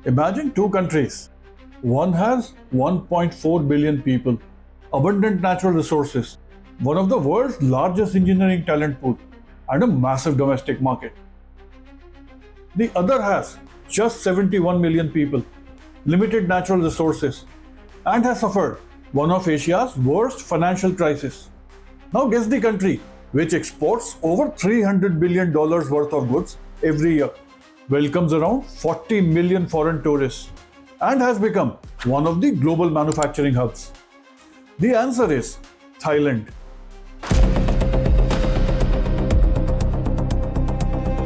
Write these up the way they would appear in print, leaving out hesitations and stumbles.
Imagine two countries. One has 1.4 billion people, abundant natural resources, one of the world's largest engineering talent pool, and a massive domestic market. The other has just 71 million people, limited natural resources, and has suffered one of Asia's worst financial crises. Now guess the country which exports over $300 billion worth of goods every year, welcomes around 40 million foreign tourists, and has become one of the global manufacturing hubs. The answer is Thailand.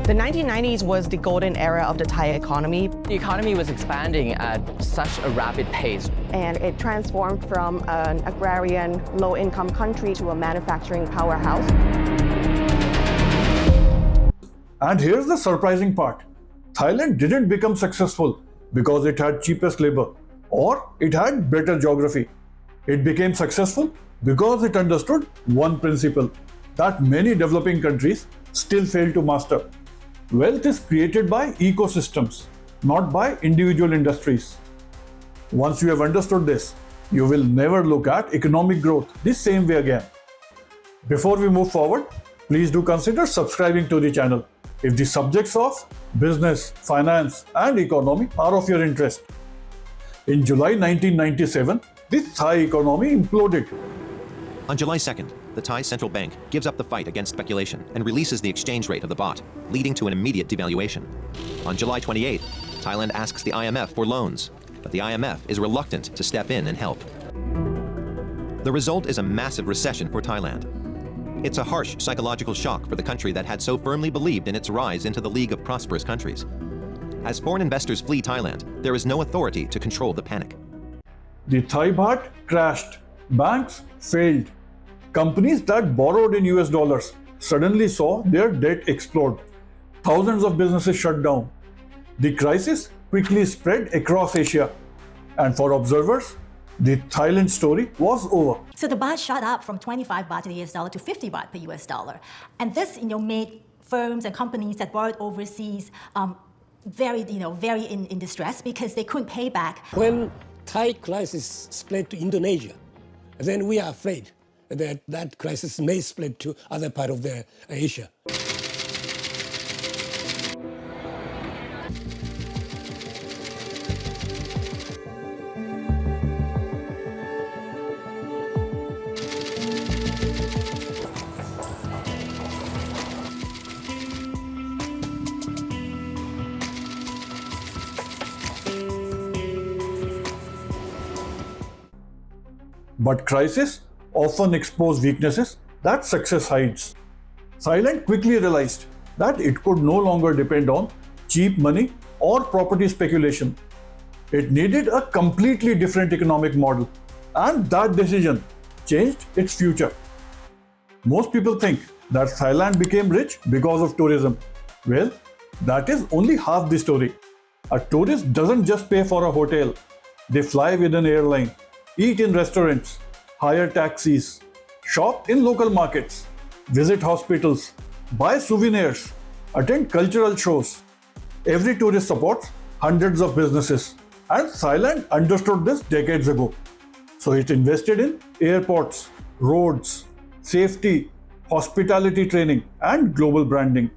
The 1990s was the golden era of the Thai economy. The economy was expanding at such a rapid pace. And it transformed from an agrarian, low-income country to a manufacturing powerhouse. And here's the surprising part. Thailand didn't become successful because it had cheapest labor or it had better geography. It became successful because it understood one principle that many developing countries still fail to master. Wealth is created by ecosystems, not by individual industries. Once you have understood this, you will never look at economic growth the same way again. Before we move forward, please do consider subscribing to the channel if the subjects of business, finance, and economy are of your interest. In July 1997, the Thai economy imploded. On July 2nd, the Thai central bank gives up the fight against speculation and releases the exchange rate of the baht, leading to an immediate devaluation. On July 28th, Thailand asks the IMF for loans, but the IMF is reluctant to step in and help. The result is a massive recession for Thailand. It's a harsh psychological shock for the country that had so firmly believed in its rise into the League of Prosperous Countries. As foreign investors flee Thailand, there is no authority to control the panic. The Thai baht crashed. Banks failed. Companies that borrowed in US dollars suddenly saw their debt explode. Thousands of businesses shut down. The crisis quickly spread across Asia. And for observers, the Thailand story was over. So the baht shot up from 25 baht to the US dollar to 50 baht per US dollar. And this, made firms and companies that borrowed overseas very in distress because they couldn't pay back. When Thai crisis spread to Indonesia, then we are afraid that that crisis may spread to other part of Asia. But crises often expose weaknesses that success hides. Thailand quickly realized that it could no longer depend on cheap money or property speculation. It needed a completely different economic model, and that decision changed its future. Most people think that Thailand became rich because of tourism. Well, that is only half the story. A tourist doesn't just pay for a hotel. They fly with an airline, eat in restaurants, hire taxis, shop in local markets, visit hospitals, buy souvenirs, attend cultural shows. Every tourist supports hundreds of businesses, and Thailand understood this decades ago. So it invested in airports, roads, safety, hospitality training, and global branding.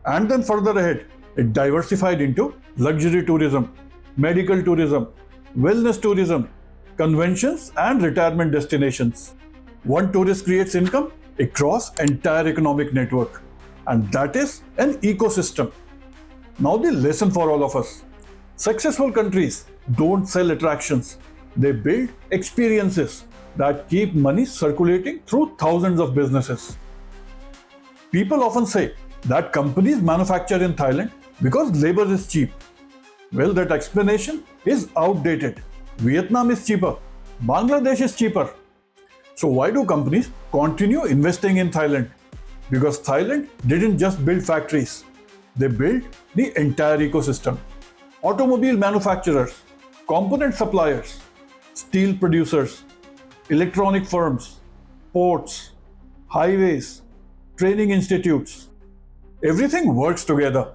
And then further ahead, it diversified into luxury tourism, medical tourism, wellness tourism, conventions, and retirement destinations. One tourist creates income across entire economic network, and that is an ecosystem. Now the lesson for all of us. Successful countries don't sell attractions. They build experiences that keep money circulating through thousands of businesses. People often say that companies manufacture in Thailand because labor is cheap. Well, that explanation is outdated. Vietnam is cheaper. Bangladesh is cheaper. So why do companies continue investing in Thailand? Because Thailand didn't just build factories. They built the entire ecosystem. Automobile manufacturers, component suppliers, steel producers, electronic firms, ports, highways, training institutes. Everything works together.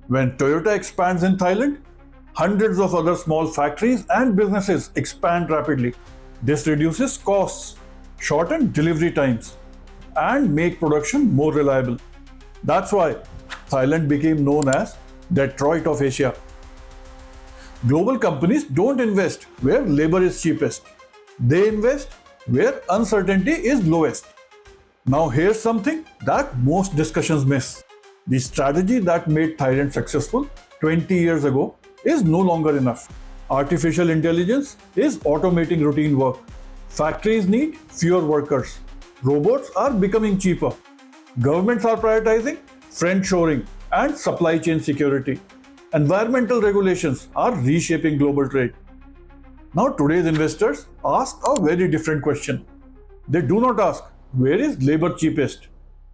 When Toyota expands in Thailand, Hundreds of other small factories and businesses expand rapidly. This reduces costs, shortens delivery times, and make production more reliable. That's why Thailand became known as Detroit of Asia. Global companies don't invest where labor is cheapest. They invest where uncertainty is lowest. Now here's something that most discussions miss. The strategy that made Thailand successful 20 years ago is no longer enough. Artificial intelligence is automating routine work. Factories need fewer workers. Robots are becoming cheaper. Governments are prioritizing friendshoring and supply chain security. Environmental regulations are reshaping global trade. Now today's investors ask a very different question. They do not ask, where is labor cheapest?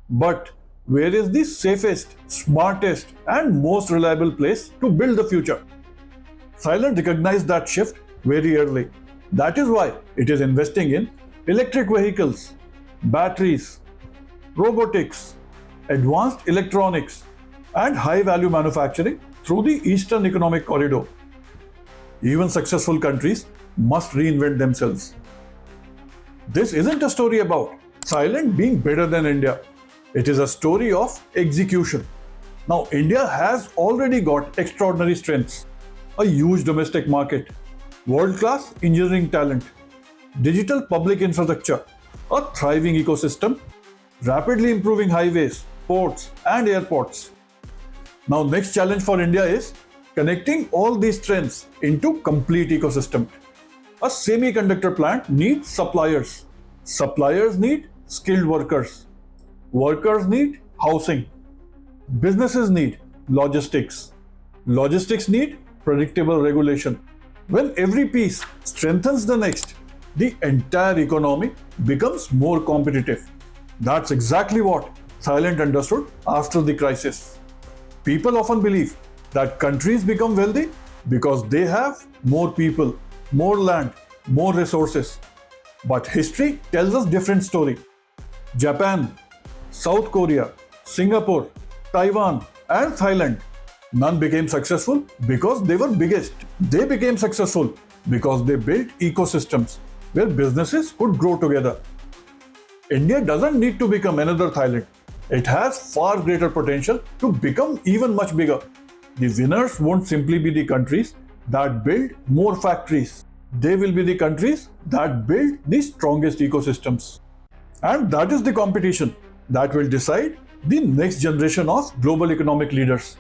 But where is the safest, smartest, and most reliable place to build the future? Thailand recognized that shift very early. That is why it is investing in electric vehicles, batteries, robotics, advanced electronics, and high-value manufacturing through the Eastern Economic Corridor. Even successful countries must reinvent themselves. This isn't a story about Thailand being better than India. It is a story of execution. Now, India has already got extraordinary strengths. A huge domestic market, world-class engineering talent, digital public infrastructure, a thriving ecosystem, rapidly improving highways, ports, and airports. Now, next challenge for India is connecting all these strengths into complete ecosystem. A semiconductor plant needs suppliers. Suppliers need skilled workers. Workers need housing. Businesses need logistics. Logistics need predictable regulation. When every piece strengthens the next, the entire economy becomes more competitive. That's exactly what Thailand understood after the crisis. People often believe that countries become wealthy because they have more people, more land, more resources. But history tells us different story. Japan, South Korea, Singapore, Taiwan, and Thailand, none became successful because they were biggest. They became successful because they built ecosystems where businesses could grow together. India doesn't need to become another Thailand. It has far greater potential to become even much bigger. The winners won't simply be the countries that build more factories. They will be the countries that build the strongest ecosystems. And that is the competition that will decide the next generation of global economic leaders.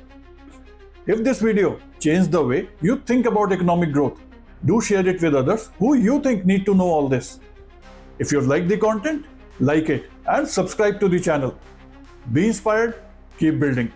If this video changed the way you think about economic growth, do share it with others who you think need to know all this. If you like the content, like it and subscribe to the channel. Be inspired, keep building.